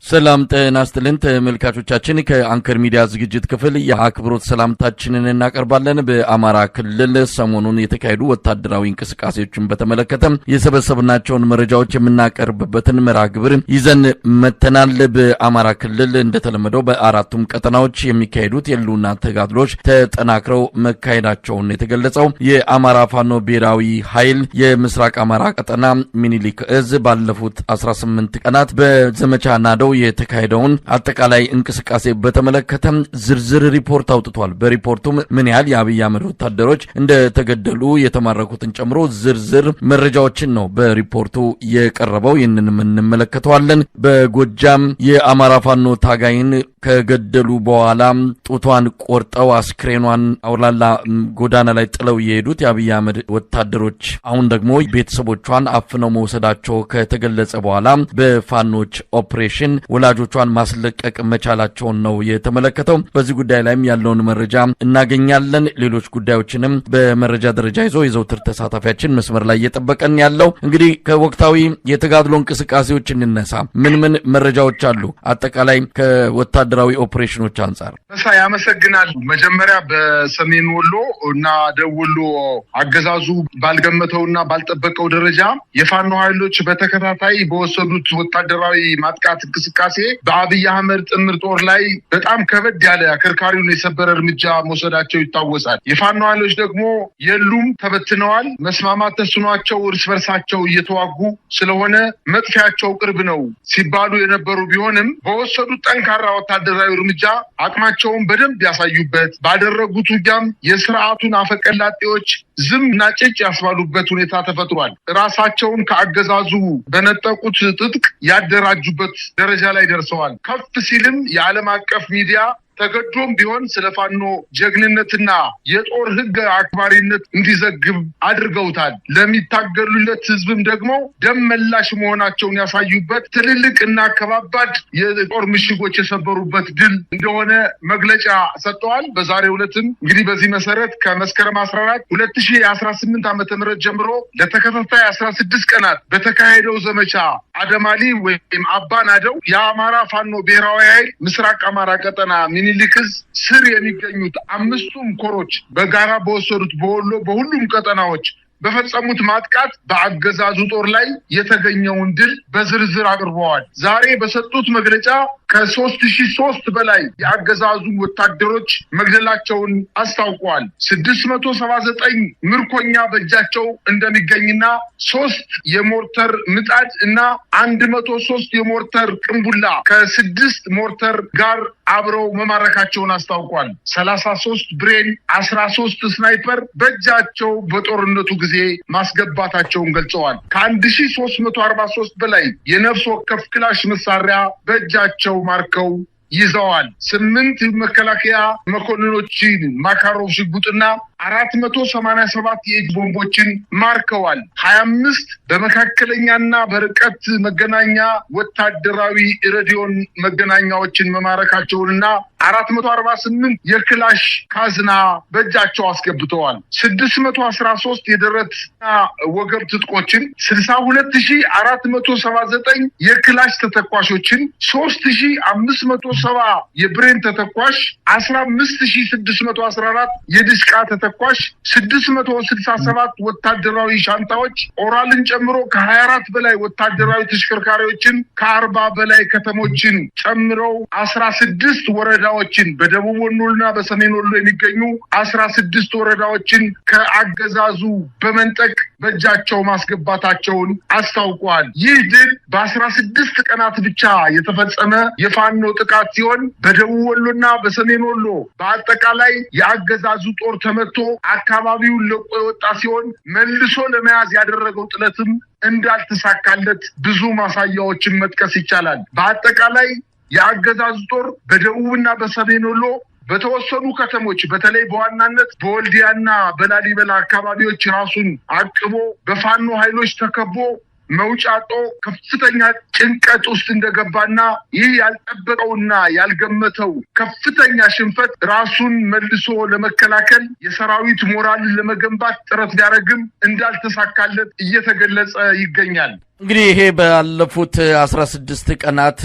ሰላም ጤና ይስጥልን ተመልካቾቻችን ከአንከር ሚዲያ ዝግጅት ክፍል የአክብሮት ሰላምታችንን እናቀርባለን። በአማራ ክልል ሰሞኑን የተካሄዱ ወታደራዊ እንቅስቃሴዎችን በተመለከተ የሰበሰብናቸውን መረጃዎች የምናቀርብበትን መርሃ ግብር ይዘን መተናል። በአማራ ክልል እንደተለመደው በአራቱም ቀጠናዎች የሚካሄዱት የህልውና ተጋድሎች ተጠናክረው መካሄዳቸውን የተገለጸው የአማራ ፋኖ ብሔራዊ ኃይል የምስራቅ አማራ ቀጠና ሚኒሊክ እዝ ባለፉት 18 ቀናት በዘመቻ ናደው የተካሄደውን አጠቃላይ እንቅስቃሴ በተመለከተ ዝርዝር ሪፖርት አውጥቷል። በሪፖርቱም ምን ያህል የአብይ አህመድ ወታደሮች እንደተገደሉ የተማረኩትን ጨምሮ ዝርዝር መረጃዎችን ነው በሪፖርቱ የቀረበው። ይህንንም እንመለከተዋለን። በጎጃም የአማራ ፋኖ ታጋይን ከገደሉ በኋላ ጡቷን ቆርጠው አስክሬኗን አውላላ ጎዳና ላይ ጥለው የሄዱት የአብይ አህመድ ወታደሮች አሁን ደግሞ ቤተሰቦቿን አፍነው መውሰዳቸው ከተገለጸ በኋላ በፋኖች ኦፕሬሽን ወላጆቿን ማስለቀቅ መቻላቸውን ነው የተመለከተው። በዚህ ጉዳይ ላይም ያለውን መረጃ እናገኛለን። ሌሎች ጉዳዮችንም በመረጃ ደረጃ ይዞ የዘውትር ተሳታፊያችን መስመር ላይ እየጠበቀን ያለው እንግዲህ ከወቅታዊ የተጋድሎ እንቅስቃሴዎች እንነሳ። ምን መረጃዎች አሉ? አጠቃላይ ከወታደራዊ ኦፕሬሽኖች አንጻር ያመሰግናል። መጀመሪያ በሰሜን ወሎ እና ደቡብ ወሎ አገዛዙ ባልገመተውና ባልጠበቀው ደረጃ የፋኖ ኃይሎች በተከታታይ በወሰዱት ወታደራዊ ማጥቃት እንቅስቃሴ በአብይ አህመድ ጥምር ጦር ላይ በጣም ከበድ ያለ አከርካሪውን የሰበረ እርምጃ መውሰዳቸው ይታወሳል። የፋኖ ኃይሎች ደግሞ የሉም፣ ተበትነዋል። መስማማት ተስኗቸው እርስ በርሳቸው እየተዋጉ ስለሆነ መጥፊያቸው ቅርብ ነው ሲባሉ የነበሩ ቢሆንም በወሰዱት ጠንካራ ወታደራዊ እርምጃ አቅማቸውን በደንብ ያሳዩበት፣ ባደረጉት ውጊያም የስርዓቱን አፈቀላጤዎች ዝም እና ጭጭ ያስባሉበት ሁኔታ ተፈጥሯል። ራሳቸውን ከአገዛዙ በነጠቁት ትጥቅ ያደራጁበት ደረጃ ላይ ደርሰዋል። ከፍ ሲልም የዓለም አቀፍ ሚዲያ ተገዶም ቢሆን ስለ ፋኖ ጀግንነትና የጦር ሕግ አክባሪነት እንዲዘግብ አድርገውታል። ለሚታገሉለት ህዝብም ደግሞ ደም መላሽ መሆናቸውን ያሳዩበት ትልልቅ እና ከባባድ የጦር ምሽጎች የሰበሩበት ድል እንደሆነ መግለጫ ሰጥተዋል። በዛሬው ዕለትም እንግዲህ በዚህ መሰረት ከመስከረም 14 2018 ዓ.ም ጀምሮ ለተከታታይ 16 ቀናት በተካሄደው ዘመቻ አደማሊ ወይም አባናደው የአማራ ፋኖ ብሔራዊ ኃይል ምስራቅ አማራ ቀጠና ሚኒሊክ እዝ ስር የሚገኙት አምስቱም ኮሮች በጋራ በወሰዱት በወሎ በሁሉም ቀጠናዎች በፈጸሙት ማጥቃት በአገዛዙ ጦር ላይ የተገኘውን ድል በዝርዝር አቅርበዋል። ዛሬ በሰጡት መግለጫ ከ3003 በላይ የአገዛዙ ወታደሮች መግደላቸውን አስታውቀዋል። 679 ምርኮኛ በእጃቸው እንደሚገኝና 3 የሞርተር ምጣድ እና 103 የሞርተር ቅንቡላ ከ6 ሞርተር ጋር አብረው መማረካቸውን አስታውቋል። 33 ብሬን፣ 13 ስናይፐር በእጃቸው በጦርነቱ ጊዜ ማስገባታቸውን ገልጸዋል። ከ1343 በላይ የነፍስ ወከፍ ክላሽ መሳሪያ በእጃቸው ማርከው ይዘዋል። 8 መከላከያ መኮንኖችን ማካሮቭ ሽጉጥና 487 የእጅ ቦምቦችን ማርከዋል። 25 በመካከለኛና በርቀት መገናኛ ወታደራዊ ሬዲዮን መገናኛዎችን መማረካቸውንና 448 የክላሽ ካዝና በእጃቸው አስገብተዋል። 613 የደረትና ወገብ ትጥቆችን፣ 62479 የክላሽ ተተኳሾችን፣ 3570 የብሬን ተተኳሽ፣ 15614 የድሽቃ ተተኳሽ፣ 667 ወታደራዊ ሻንጣዎች ኦራልን ጨምሮ ከ24 በላይ ወታደራዊ ተሽከርካሪዎችን ከ40 በላይ ከተሞችን ጨምረው 16 ወረዳዎችን በደቡብ ወሎና በሰሜን ወሎ የሚገኙ 16 ወረዳዎችን ከአገዛዙ በመንጠቅ በእጃቸው ማስገባታቸውን አስታውቀዋል። ይህ ድል በ16 ቀናት ብቻ የተፈጸመ የፋኖ ጥቃት ሲሆን በደቡብ ወሎና በሰሜን ወሎ በአጠቃላይ የአገዛዙ ጦር ተመቶ አካባቢውን ለቆ የወጣ ሲሆን መልሶ ለመያዝ ያደረገው ጥለትም እንዳልተሳካለት ብዙ ማሳያዎችን መጥቀስ ይቻላል። በአጠቃላይ የአገዛዙ ጦር በደቡብና በሰሜን ወሎ በተወሰኑ ከተሞች በተለይ በዋናነት በወልዲያና በላሊበላ አካባቢዎች ራሱን አቅቦ በፋኖ ኃይሎች ተከቦ መውጫጦ ከፍተኛ ጭንቀት ውስጥ እንደገባና ይህ ያልጠበቀውና ያልገመተው ከፍተኛ ሽንፈት ራሱን መልሶ ለመከላከል የሰራዊት ሞራልን ለመገንባት ጥረት ቢያደርግም እንዳልተሳካለት እየተገለጸ ይገኛል። እንግዲህ ይሄ ባለፉት 16 ቀናት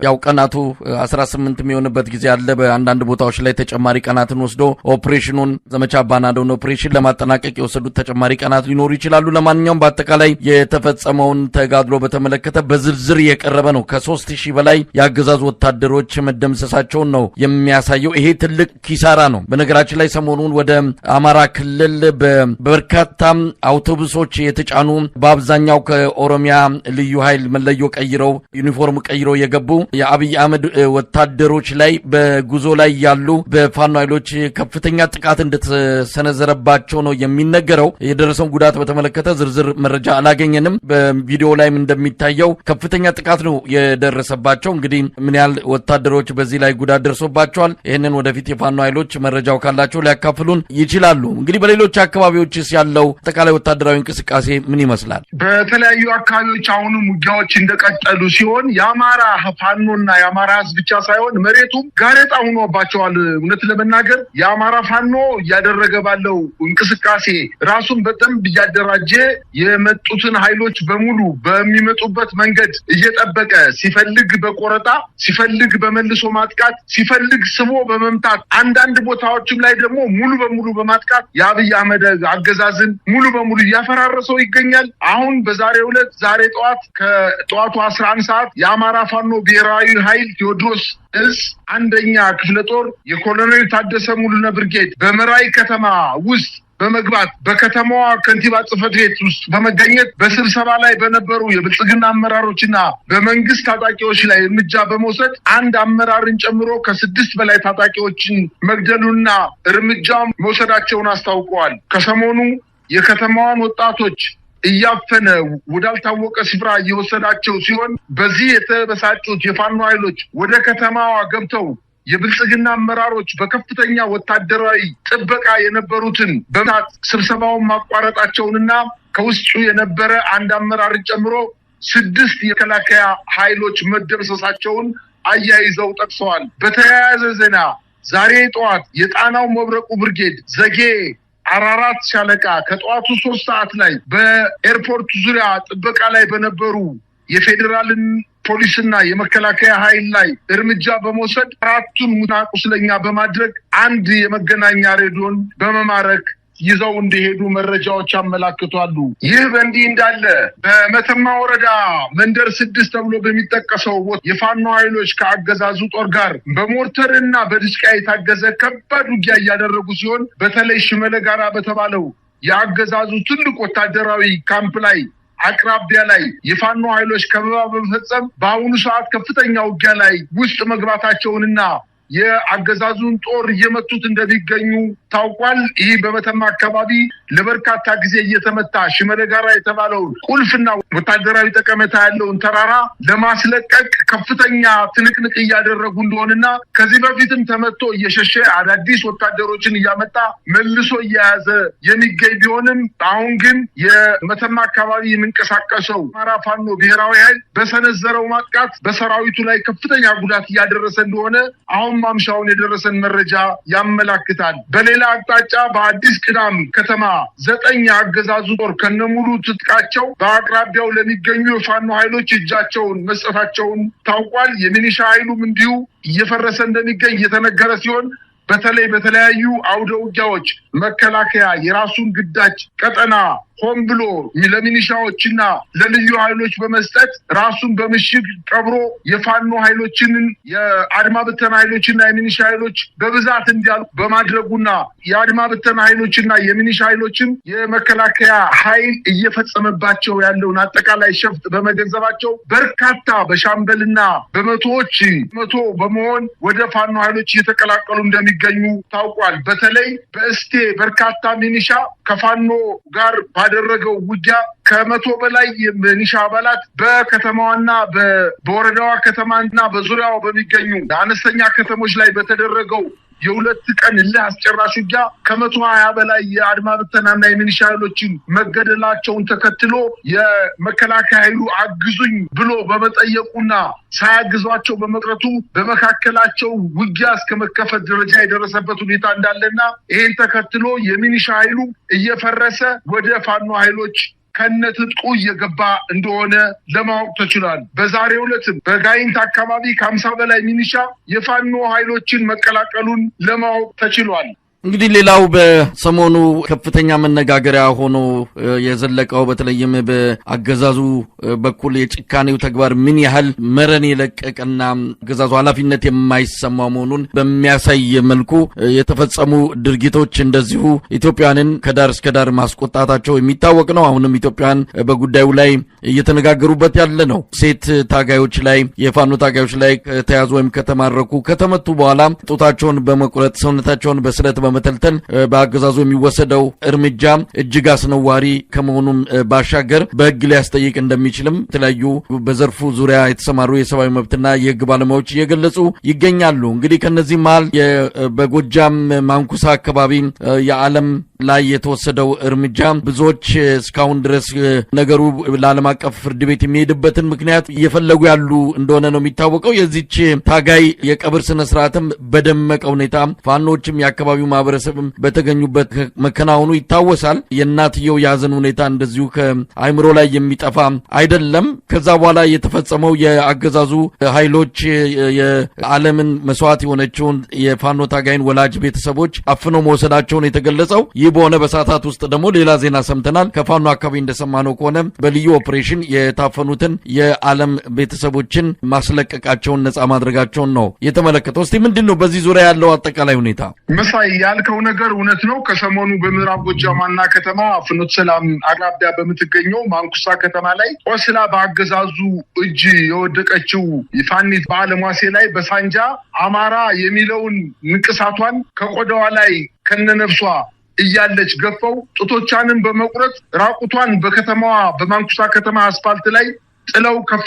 ያው ቀናቱ 18 የሚሆንበት ጊዜ አለ። በአንዳንድ ቦታዎች ላይ ተጨማሪ ቀናትን ወስዶ ኦፕሬሽኑን ዘመቻ ባናዶን ኦፕሬሽን ለማጠናቀቅ የወሰዱት ተጨማሪ ቀናት ሊኖሩ ይችላሉ። ለማንኛውም በአጠቃላይ የተፈጸመውን ተጋድሎ በተመለከተ በዝርዝር የቀረበ ነው። ከ3000 በላይ የአገዛዙ ወታደሮች መደምሰሳቸውን ነው የሚያሳየው። ይሄ ትልቅ ኪሳራ ነው። በነገራችን ላይ ሰሞኑን ወደ አማራ ክልል በበርካታ አውቶቡሶች የተጫኑ በአብዛኛው ከኦሮሚያ ልዩ ኃይል መለዮ ቀይረው ዩኒፎርም ቀይረው የገቡ የአብይ አህመድ ወታደሮች ላይ በጉዞ ላይ ያሉ በፋኖ ኃይሎች ከፍተኛ ጥቃት እንደተሰነዘረባቸው ነው የሚነገረው። የደረሰውን ጉዳት በተመለከተ ዝርዝር መረጃ አላገኘንም። በቪዲዮ ላይም እንደሚታየው ከፍተኛ ጥቃት ነው የደረሰባቸው። እንግዲህ ምን ያህል ወታደሮች በዚህ ላይ ጉዳት ደርሶባቸዋል፣ ይህንን ወደፊት የፋኖ ኃይሎች መረጃው ካላቸው ሊያካፍሉን ይችላሉ። እንግዲህ በሌሎች አካባቢዎችስ ያለው አጠቃላይ ወታደራዊ እንቅስቃሴ ምን ይመስላል? በተለያዩ አካባቢዎች አሁንም ውጊያዎች እንደቀጠሉ ሲሆን የአማራ ፋኖና የአማራ ህዝብ ብቻ ሳይሆን መሬቱም ጋሬጣ ሆኖባቸዋል። እውነት ለመናገር የአማራ ፋኖ እያደረገ ባለው እንቅስቃሴ ራሱን በደንብ እያደራጀ የመጡትን ኃይሎች በሙሉ በሚመጡበት መንገድ እየጠበቀ ሲፈልግ በቆረጣ ሲፈልግ በመልሶ ማጥቃት ሲፈልግ ስቦ በመምታት አንዳንድ ቦታዎችም ላይ ደግሞ ሙሉ በሙሉ በማጥቃት የአብይ አህመድ አገዛዝን ሙሉ በሙሉ እያፈራረሰው ይገኛል። አሁን በዛሬው ዕለት ዛሬ ጠዋት ከጠዋቱ 11 ሰዓት የአማራ ፋኖ ብሔራዊ ኃይል ቴዎድሮስ እዝ አንደኛ ክፍለ ጦር የኮሎኔል ታደሰ ሙሉነ ብርጌድ በመራይ ከተማ ውስጥ በመግባት በከተማዋ ከንቲባ ጽሕፈት ቤት ውስጥ በመገኘት በስብሰባ ላይ በነበሩ የብልጽግና አመራሮችና በመንግስት ታጣቂዎች ላይ እርምጃ በመውሰድ አንድ አመራርን ጨምሮ ከ6 በላይ ታጣቂዎችን መግደሉና እርምጃ መውሰዳቸውን አስታውቀዋል። ከሰሞኑ የከተማዋን ወጣቶች እያፈነ ወዳልታወቀ ስፍራ እየወሰዳቸው ሲሆን በዚህ የተበሳጩት የፋኖ ኃይሎች ወደ ከተማዋ ገብተው የብልጽግና አመራሮች በከፍተኛ ወታደራዊ ጥበቃ የነበሩትን በመታት ስብሰባውን ማቋረጣቸውንና ከውስጡ የነበረ አንድ አመራርን ጨምሮ 6 የመከላከያ ኃይሎች መደምሰሳቸውን አያይዘው ጠቅሰዋል። በተያያዘ ዜና ዛሬ ጠዋት የጣናው መብረቁ ብርጌድ ዘጌ አራራት ሻለቃ ከጠዋቱ 3 ሰዓት ላይ በኤርፖርት ዙሪያ ጥበቃ ላይ በነበሩ የፌዴራልን ፖሊስና የመከላከያ ኃይል ላይ እርምጃ በመውሰድ 4ቱን ሙትና ቁስለኛ በማድረግ አንድ የመገናኛ ሬዲዮን በመማረክ ይዘው እንደሄዱ መረጃዎች ያመላክታሉ። ይህ በእንዲህ እንዳለ በመተማ ወረዳ መንደር 6 ተብሎ በሚጠቀሰው የፋኖ ኃይሎች ከአገዛዙ ጦር ጋር በሞርተርና በድሽቃ የታገዘ ከባድ ውጊያ እያደረጉ ሲሆን በተለይ ሽመለ ጋራ በተባለው የአገዛዙ ትልቅ ወታደራዊ ካምፕ ላይ አቅራቢያ ላይ የፋኖ ኃይሎች ከበባ በመፈጸም በአሁኑ ሰዓት ከፍተኛ ውጊያ ላይ ውስጥ መግባታቸውንና የአገዛዙን ጦር እየመቱት እንደሚገኙ ታውቋል። ይህ በመተማ አካባቢ ለበርካታ ጊዜ እየተመታ ሽመለ ጋራ የተባለውን ቁልፍና ወታደራዊ ጠቀሜታ ያለውን ተራራ ለማስለቀቅ ከፍተኛ ትንቅንቅ እያደረጉ እንደሆነና ከዚህ በፊትም ተመቶ እየሸሸ አዳዲስ ወታደሮችን እያመጣ መልሶ እየያዘ የሚገኝ ቢሆንም አሁን ግን የመተማ አካባቢ የሚንቀሳቀሰው አማራ ፋኖ ብሔራዊ ኃይል በሰነዘረው ማጥቃት በሰራዊቱ ላይ ከፍተኛ ጉዳት እያደረሰ እንደሆነ አሁን ማምሻውን የደረሰን መረጃ ያመላክታል። በሌላ አቅጣጫ በአዲስ ቅዳም ከተማ 9 የአገዛዙ ጦር ከነሙሉ ትጥቃቸው በአቅራቢያው ለሚገኙ የፋኖ ኃይሎች እጃቸውን መስጠታቸውን ታውቋል። የሚኒሻ ኃይሉም እንዲሁ እየፈረሰ እንደሚገኝ እየተነገረ ሲሆን በተለይ በተለያዩ አውደ ውጊያዎች መከላከያ የራሱን ግዳጅ ቀጠና ሆን ብሎ ለሚኒሻዎችና ለልዩ ኃይሎች በመስጠት ራሱን በምሽግ ቀብሮ የፋኖ ኃይሎችን የአድማ ብተና ኃይሎችና የሚኒሻ ኃይሎች በብዛት እንዲያልቁ በማድረጉና የአድማ ብተና ኃይሎችና የሚኒሻ ኃይሎችን የመከላከያ ኃይል እየፈጸመባቸው ያለውን አጠቃላይ ሸፍጥ በመገንዘባቸው በርካታ በሻምበልና በመቶዎች በመሆን ወደ ፋኖ ኃይሎች እየተቀላቀሉ እንደሚገኙ ታውቋል። በተለይ በእስቴ በርካታ ሚኒሻ ከፋኖ ጋር ባደረገው ውጊያ ከ100 በላይ የሚኒሻ አባላት በከተማዋና በወረዳዋ ከተማና በዙሪያው በሚገኙ አነስተኛ ከተሞች ላይ በተደረገው የ2 ቀን ለአስጨራሽ ውጊያ ከ120 በላይ የአድማ ብተናና የሚኒሻ ኃይሎችን መገደላቸውን ተከትሎ የመከላከያ ኃይሉ አግዙኝ ብሎ በመጠየቁና ሳያግዟቸው በመቅረቱ በመካከላቸው ውጊያ እስከመከፈት ደረጃ የደረሰበት ሁኔታ እንዳለና ይሄን ተከትሎ የሚኒሻ ኃይሉ እየፈረሰ ወደ ፋኖ ኃይሎች ከነትጥቁ እየገባ እንደሆነ ለማወቅ ተችሏል። በዛሬው ዕለት በጋይንት አካባቢ ከ50 በላይ ሚኒሻ የፋኖ ኃይሎችን መቀላቀሉን ለማወቅ ተችሏል። እንግዲህ ሌላው በሰሞኑ ከፍተኛ መነጋገሪያ ሆኖ የዘለቀው በተለይም በአገዛዙ በኩል የጭካኔው ተግባር ምን ያህል መረን የለቀቀና አገዛዙ ኃላፊነት የማይሰማው መሆኑን በሚያሳይ መልኩ የተፈጸሙ ድርጊቶች እንደዚሁ ኢትዮጵያንን ከዳር እስከ ዳር ማስቆጣታቸው የሚታወቅ ነው። አሁንም ኢትዮጵያን በጉዳዩ ላይ እየተነጋገሩበት ያለ ነው። ሴት ታጋዮች ላይ የፋኖ ታጋዮች ላይ ከተያዙ ወይም ከተማረኩ ከተመቱ በኋላ ጡታቸውን በመቁረጥ ሰውነታቸውን በስለት በመተልተል በአገዛዙ የሚወሰደው እርምጃ እጅግ አስነዋሪ ከመሆኑም ባሻገር በሕግ ሊያስጠይቅ እንደሚችልም የተለያዩ በዘርፉ ዙሪያ የተሰማሩ የሰብአዊ መብትና የሕግ ባለሙያዎች እየገለጹ ይገኛሉ። እንግዲህ ከነዚህ መሃል በጎጃም ማንኩሳ አካባቢ የዓለም ላይ የተወሰደው እርምጃ ብዙዎች እስካሁን ድረስ ነገሩ ለዓለም አቀፍ ፍርድ ቤት የሚሄድበትን ምክንያት እየፈለጉ ያሉ እንደሆነ ነው የሚታወቀው። የዚች ታጋይ የቀብር ስነ ስርዓትም በደመቀ ሁኔታ ፋኖችም የአካባቢው ማህበረሰብም በተገኙበት መከናወኑ ይታወሳል። የእናትየው የሀዘን ሁኔታ እንደዚሁ ከአይምሮ ላይ የሚጠፋ አይደለም። ከዛ በኋላ የተፈጸመው የአገዛዙ ኃይሎች የዓለምን መስዋዕት የሆነችውን የፋኖ ታጋይን ወላጅ ቤተሰቦች አፍነው መውሰዳቸውን የተገለጸው። ይህ በሆነ በሰዓታት ውስጥ ደግሞ ሌላ ዜና ሰምተናል። ከፋኖ አካባቢ እንደሰማነው ከሆነ በልዩ ኦፕሬሽን የታፈኑትን የዓለም ቤተሰቦችን ማስለቀቃቸውን ነጻ ማድረጋቸውን ነው የተመለከተው። እስቲ ምንድነው በዚህ ዙሪያ ያለው አጠቃላይ ሁኔታ? መሳይ ያልከው ነገር እውነት ነው። ከሰሞኑ በምዕራብ ጎጃም ዋና ከተማ ፍኖተ ሰላም አቅራቢያ በምትገኘው ማንኩሳ ከተማ ላይ ቆስላ በአገዛዙ እጅ የወደቀችው የፋኒት በአለሟሴ ላይ በሳንጃ አማራ የሚለውን ንቅሳቷን ከቆዳዋ ላይ ከነነፍሷ እያለች ገፈው ጡቶቿንም በመቁረጥ ራቁቷን በከተማዋ በማንኩሳ ከተማ አስፋልት ላይ ጥለው